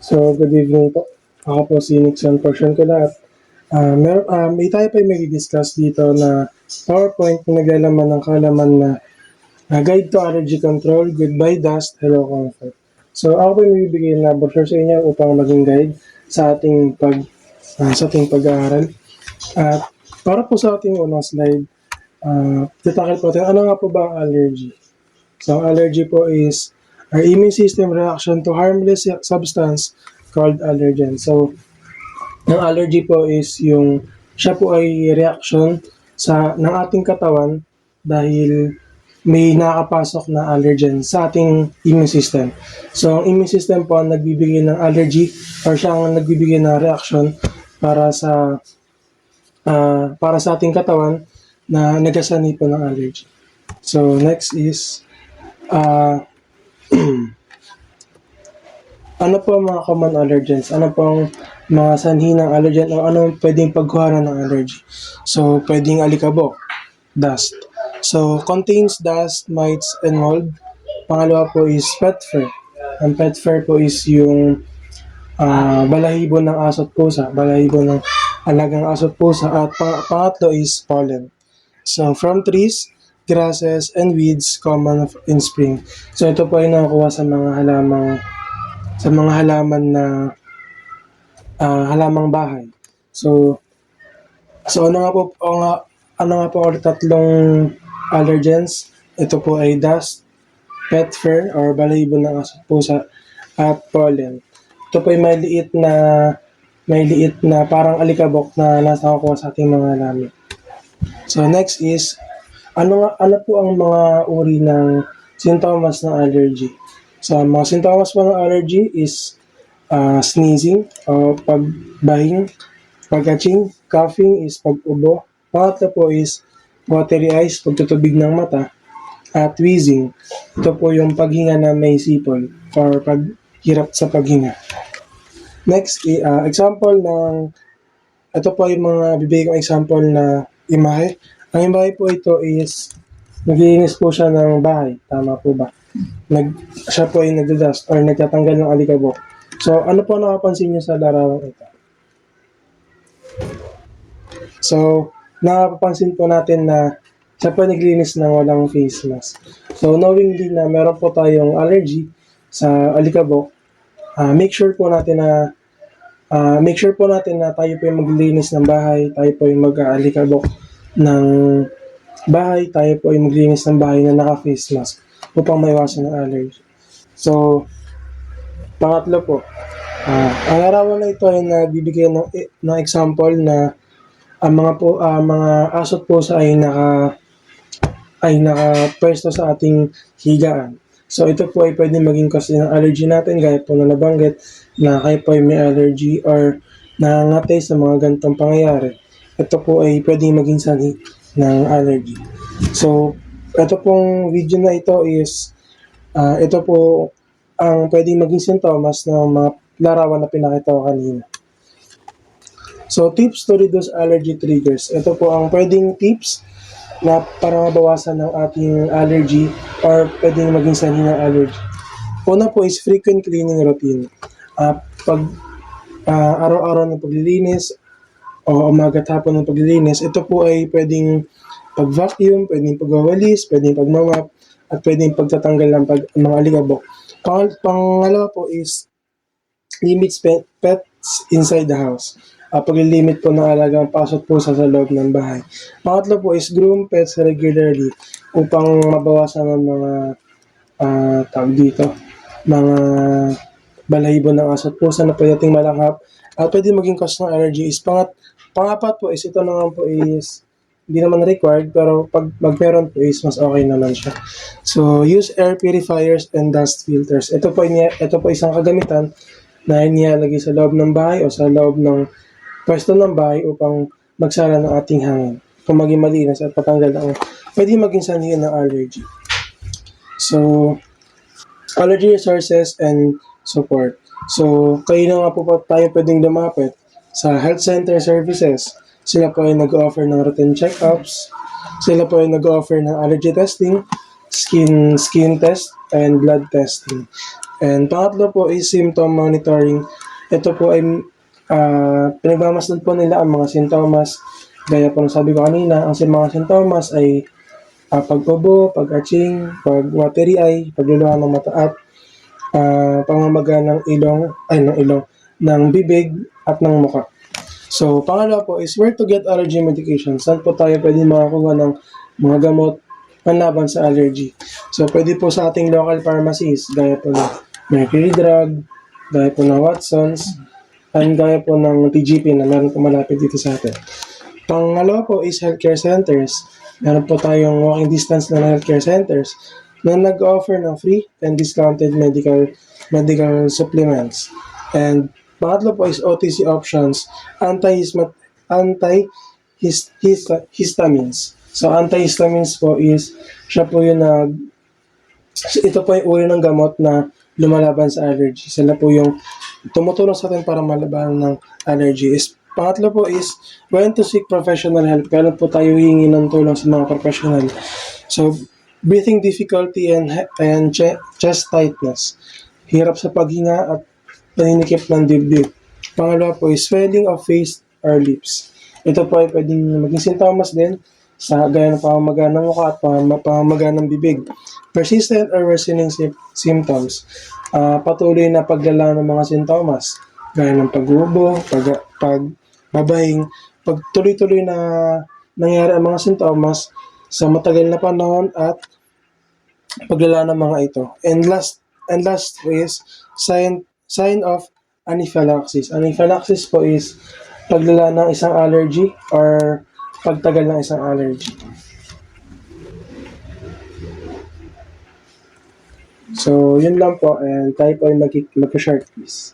So, good evening po. Ako po si Nixon Portion ko lahat. May tayo pa yung discuss dito na PowerPoint na naglalaman ng kalaman na Guide to Allergy Control, Goodbye Dust, Hello Comfort. So, ako po yung magbibigay ng laboratory sa inyo upang maging guide sa ating pag-aaral. At para po sa ating unang slide, titakil po natin, ano nga po ba ang allergy? So, allergy po is our immune system reaction to harmless substance called allergen. So, ang allergy po is siya po ay reaction ng ating katawan dahil may nakapasok na allergen sa ating immune system. So, ang immune system po ang nagbibigay ng allergy or siya ang nagbibigay ng reaction para sa ating katawan na nagkasanay po ng allergy. So, next is ano po ang mga common allergens? Ano po ang mga sanhi ng allergen o ano pwedeng pagkuhanan ng allergy? So, pwedeng alikabok, dust. So, contains dust, mites, and mold. Pangalawa po is pet fur. Ang pet fur po is yung balahibo ng aso at pusa, balahibo ng alagang aso at pusa. At pangatlo is pollen. So, from trees, grasses, and weeds common in spring. So, ito po ay nakukuha sa mga halaman na halamang bahay. So ano nga po ang tatlong allergens? Ito po ay dust, pet fur or balahibo ng aso at pusa, at pollen. Ito po ay may liit na parang alikabok na nasa kukuha sa ating mga halaman. So next is ano po ang mga uri ng sintomas ng allergy? So, ang mga sintomas po ng allergy is sneezing o pagbahing, pagkaching, coughing is pag-ubo. Pangatlo po is watery eyes, pagtutubig ng mata, at wheezing. Ito po yung paghinga na may sipol or paghirap sa paghinga. Next, ito po yung mga bibigay kong example na imahe. Ang imahe po ito is naglilinis po siya ng bahay. Tama po ba? Siya po ay nagdadust or nagtatanggal ng alikabok. So, ano po nakapansin niyo sa larawang ito? So, nakapansin po natin na siya po naglilinis ng walang face mask. So, knowingly na meron po tayong allergy sa alikabok, make sure po natin na tayo po yung maglilinis ng bahay, tayo po yung mag-aalikabok ng bahay, tayo po yung maglilinis ng bahay na naka-face mask upang maiwasan ng allergy. So, pangatlo po, ang larawan na ito ay nagbibigay ng example na ang mga aso at pusa ay nakapwesto sa ating higaan. So, ito po ay pwedeng maging cause ng allergy natin, gaya po na nabanggit na kayo po ay may allergy or nangangatay sa mga ganitong pangyayari. Ito po ay pwedeng maging sanhi ng allergy. So, ito pong video na ito is ito po ang pwedeng maging sintomas ng mga larawan na pinakita ko kanina. So, tips to reduce allergy triggers. Ito po ang pwedeng tips na para mabawasan ng ating allergy or pwedeng maging sanhi ng allergy. Una po is frequent cleaning routine. Araw-araw ng paglilinis o umaga at hapon ng paglilinis, ito po ay pwedeng pag-vacuum, pwedeng pagwawalis, pwedeng pagmamap, at pwedeng pagtatanggal ng mga alikabok. Pangalawa po is limits pets inside the house. Paglilimit po ng alagang pasok po sa loob ng bahay. Pangatlo po is groom pets regularly upang mabawasan ng mga mga balahibo ng aso at pusa na pwede nating malanghap at pwede maging cause ng allergy is pangapat po is ito naman po is hindi naman required pero pag meron po is mas okay naman siya. So use air purifiers and dust filters. Ito po isang kagamitan na inilalagay sa loob ng bahay o sa loob ng pwesto ng bahay upang magsara ng ating hangin. Kung maging malinis at patanggal ang pwede maging sanhi ng allergy. So allergy sources and support. So kayo na nga po tayo pwedeng lumapit sa health center services. Sila po ay nag-offer ng routine check-ups. Sila po ay nag-offer ng allergy testing, skin test, and blood testing. And pangatlo po is symptom monitoring ito po ay pinagmamasdan po nila ang mga sintomas. Gaya po ng sabi ko kanina, ang mga sintomas ay pag-ubo, pag-atching, pag-watery eye, pagluluha ng mata at pamamaga ng ng bibig at ng muka. So, pangalawa po is where to get allergy medication. Saan po tayo pwede makakuha ng mga gamot panlaban sa allergy? So, pwede po sa ating local pharmacies, gaya po ng Mercury Drug, gaya po ng Watsons, and gaya po ng TGP na meron po malapit dito sa atin. Pangalawa po is healthcare centers. Meron po tayong walking distance na healthcare centers na nag-offer ng free and discounted medical supplements. And pangatlo po is OTC options, antihistamines. So antihistamines po is siya po yung ito po yung uri ng gamot na lumalaban sa allergy. Sila po yung tumutulong sa atin para malabanan ng allergy. Pangatlo po is when to seek professional help. Kailan po tayo hihingi ng tulong sa mga professional. So, breathing difficulty and chest tightness. Hirap sa paghinga at paninikip ng dibdib. Pangalawa po is swelling of face or lips. Ito po ay pwedeng maging sintomas din sa gaya ng pamamaga ng mukha at pamamaga ng bibig. Persistent or worsening symptoms. Patuloy na paglala ng mga sintomas gaya ng pag-ubo, pagbabahing, pag tuloy-tuloy na nangyari ang mga sintomas sa matagal na panahon at paglala ng mga ito. And last is sign of anaphylaxis. Anaphylaxis po is paglala ng isang allergy or pagtagal ng isang allergy. So, yun lang po and tayo po ay mag-short quiz.